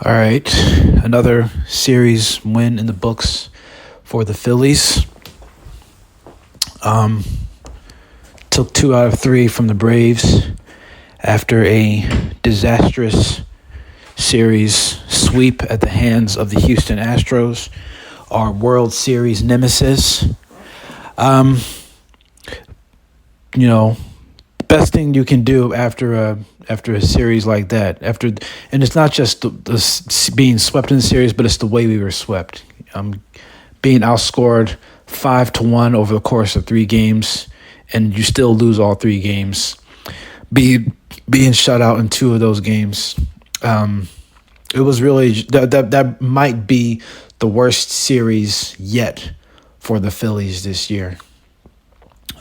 All right, another series win in the books for the Phillies. Um, Took 2 out of 3 from the Braves after a disastrous series sweep at the hands of the Houston Astros, our World Series nemesis. Um, you know, best thing you can do after a series like that. And it's not just the being swept in the series, but it's the way we were swept. Being outscored 5-1 over the course of 3 games, and you still lose all 3 games. Being shut out in 2 of those games. It was really that might be the worst series yet for the Phillies this year.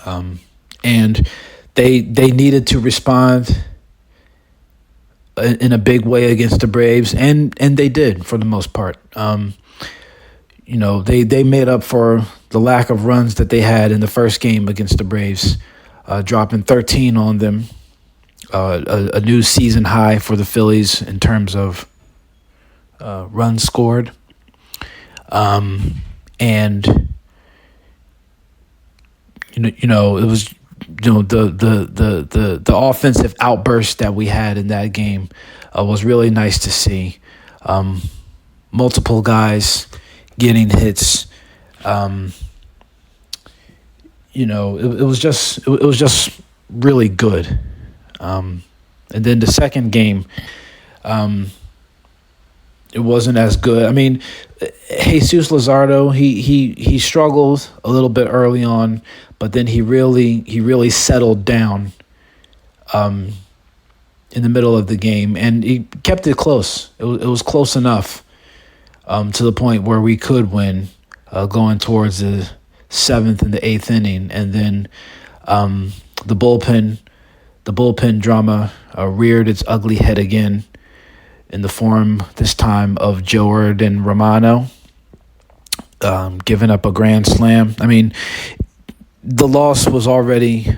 And they needed to respond in a big way against the Braves, and they did for the most part. They made up for the lack of runs that they had in the first game against the Braves, dropping 13 on them, a new season high for the Phillies in terms of runs scored, and it was the offensive outburst that we had in that game was really nice to see. Multiple guys getting hits. It was just really good. And then the second game, it wasn't as good. I mean, Jesus Luzardo, he struggled a little bit early on, but then he really settled down in the middle of the game, and he kept it close. It was close enough to the point where we could win, going towards the 7th and the 8th inning, and then the bullpen drama reared its ugly head again in the form this time of Jordan Romano giving up a grand slam. I mean, the loss was already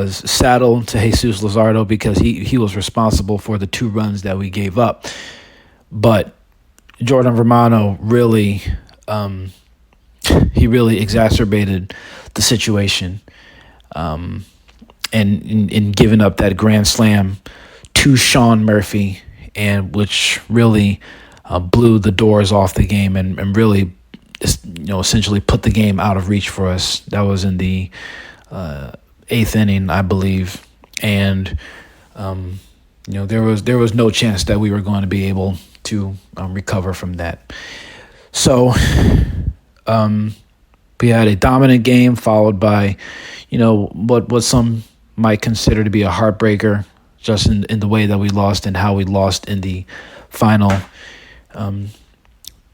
saddled to Jesus Luzardo because he was responsible for the 2 runs that we gave up. But Jordan Romano really exacerbated the situation, and in giving up that grand slam to Sean Murphy, and which really blew the doors off the game and really essentially put the game out of reach for us. That was in the 8th inning, I believe, and there was no chance that we were going to be able to recover from that. So we had a dominant game followed by what some might consider to be a heartbreaker, just in the way that we lost and how we lost in the final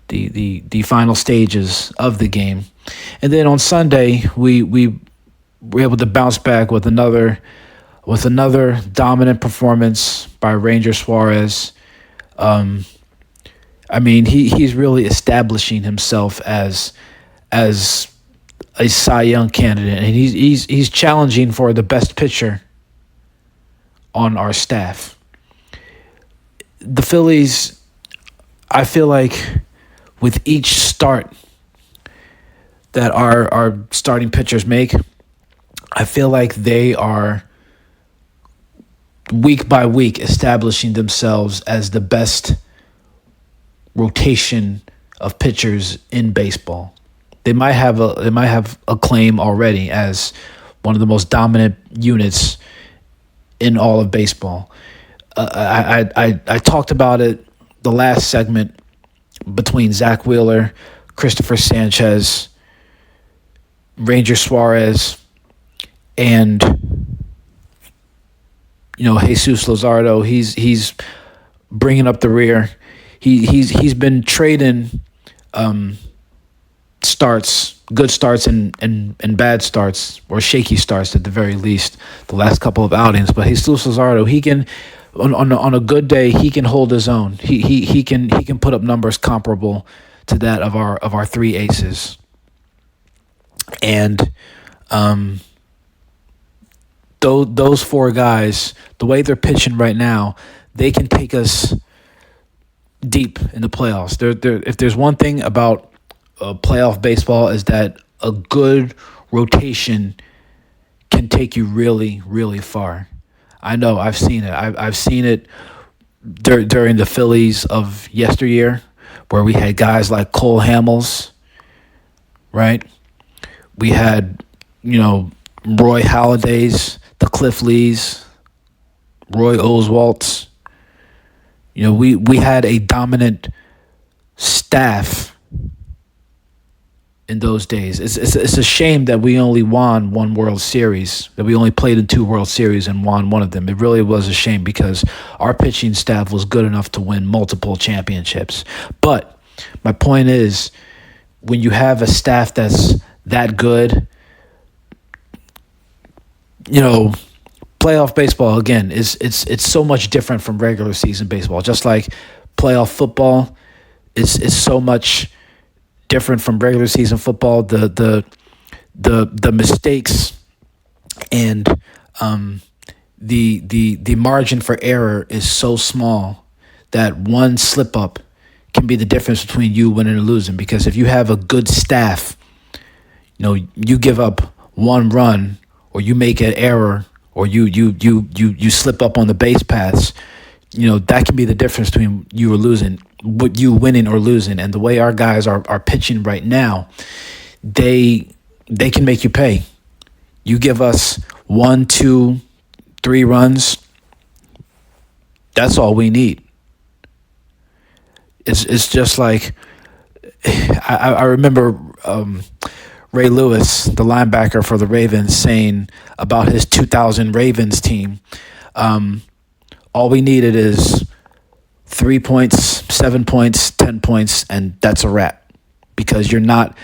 the final stages of the game. And then on Sunday we were able to bounce back with another dominant performance by Ranger Suarez. I mean, he's really establishing himself as a Cy Young candidate, and he's challenging for the best pitcher on our staff. The Phillies, I feel like with each start that our starting pitchers make, I feel like they are week by week establishing themselves as the best rotation of pitchers in baseball. They might have a claim already as one of the most dominant units in all of baseball. I talked about it the last segment between Zach Wheeler, Christopher Sanchez, Ranger Suarez, and Jesus Luzardo. He's bringing up the rear. He's been trading starts, good starts and bad starts, or shaky starts at the very least, the last couple of outings. But Jesus Luzardo, he can, on a good day, he can hold his own. He can put up numbers comparable to that of our 3 aces. And those 4 guys, the way they're pitching right now, they can take us deep in the playoffs. If there's one thing about playoff baseball is that a good rotation can take you really, really far. I know I've seen it. I've seen it during the Phillies of yesteryear, where we had guys like Cole Hamels, right? We had, Roy Halladay's, the Cliff Lees, Roy Oswalt's. We had a dominant staff in those days. It's a shame that we only won one World Series, that we only played in 2 World Series and won one of them. It really was a shame because our pitching staff was good enough to win multiple championships. But my point is, when you have a staff that's that good, playoff baseball, again, it's so much different from regular season baseball. Just like playoff football is so much different from regular season football. The mistakes and the margin for error is so small that one slip up can be the difference between you winning and losing. Because if you have a good staff, you give up one run or you make an error or you slip up on the base paths, that can be the difference between you winning or losing. And the way our guys are pitching right now, they can make you pay. You give us 1, 2, 3 runs, that's all we need. It's just like, I remember Ray Lewis, the linebacker for the Ravens, saying about his 2000 Ravens team, all we needed is 3 points, 7 points, 10 points, and that's a wrap. Because you're not,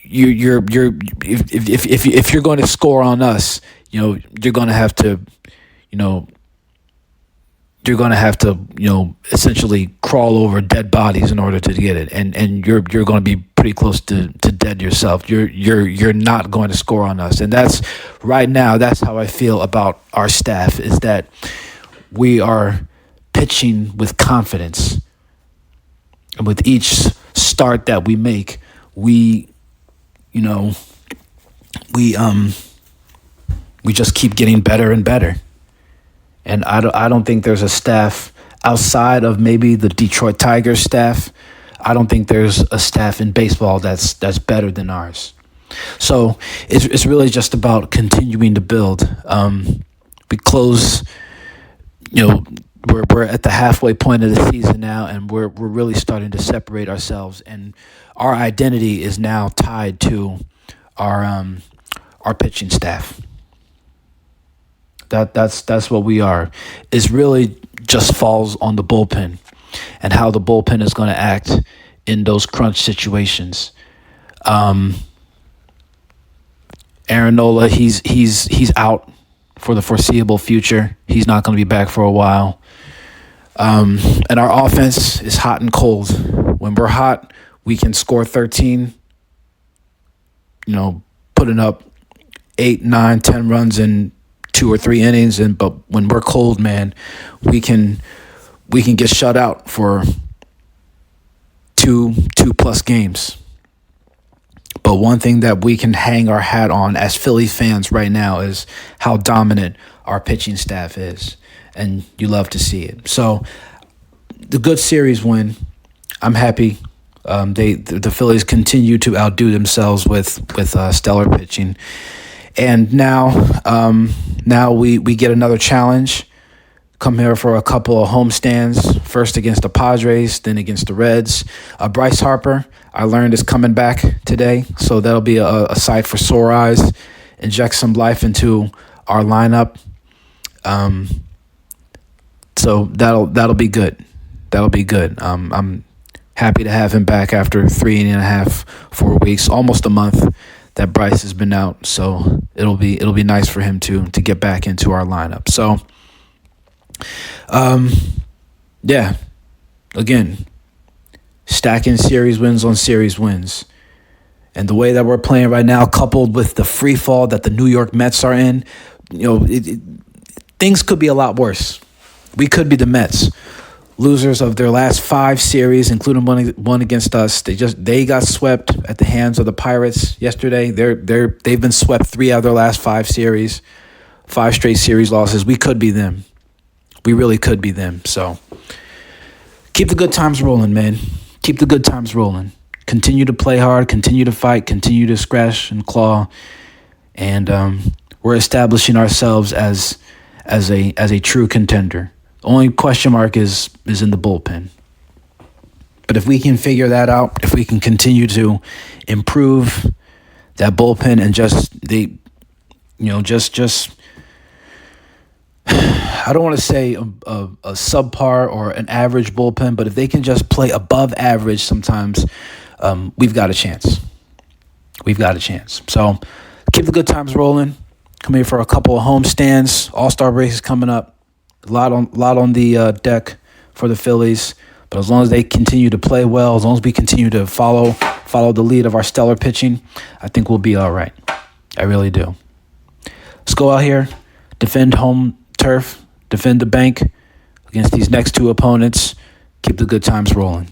if you're going to score on us, you're going to have to, essentially crawl over dead bodies in order to get it, and you're going to be pretty close to dead yourself. You're not going to score on us, and that's how I feel about our staff, is that we are pitching with confidence, and with each start that we make, we just keep getting better and better. And I don't think there's a staff outside of maybe the Detroit Tigers staff. I don't think there's a staff in baseball that's better than ours. So it's really just about continuing to build. We close, we're at the halfway point of the season now, and we're really starting to separate ourselves, and our identity is now tied to our pitching staff. That's what we are. It really just falls on the bullpen and how the bullpen is going to act in those crunch situations. Aaron Nola, he's out for the foreseeable future. He's not going to be back for a while. And our offense is hot and cold. When we're hot, we can score 13, putting up 8, 9, 10 runs in 2 or 3 innings, but when we're cold, man, we can get shut out for 2+ games. But one thing that we can hang our hat on as Philly fans right now is how dominant our pitching staff is, and you love to see it. So the good series win, I'm happy. The Phillies continue to outdo themselves with stellar pitching. And now we get another challenge. Come here for a couple of homestands, first against the Padres, then against the Reds. Bryce Harper, I learned, is coming back today, so that'll be a sight for sore eyes. Inject some life into our lineup. So that'll be good. That'll be good. I'm happy to have him back after 3.5, 4 weeks, almost a month that Bryce has been out, so it'll be nice for him to get back into our lineup. So, again, stacking series wins on series wins, and the way that we're playing right now, coupled with the free fall that the New York Mets are in, things could be a lot worse. We could be the Mets. losers of their last 5 series, including one against us. They got swept at the hands of the Pirates yesterday. They've been swept 3 out of their last 5 series, 5 straight series losses. We could be them. We really could be them. So keep the good times rolling, man. Keep the good times rolling. Continue to play hard. Continue to fight. Continue to scratch and claw. And we're establishing ourselves as a true contender. The only question mark is in the bullpen. But if we can figure that out, if we can continue to improve that bullpen and just I don't want to say a subpar or an average bullpen, but if they can just play above average sometimes, we've got a chance. We've got a chance. So keep the good times rolling. Come here for a couple of home stands. All-Star break is coming up. A lot on the deck for the Phillies. But as long as they continue to play well, as long as we continue to follow the lead of our stellar pitching, I think we'll be all right. I really do. Let's go out here, defend home turf, defend the bank against these next 2 opponents. Keep the good times rolling.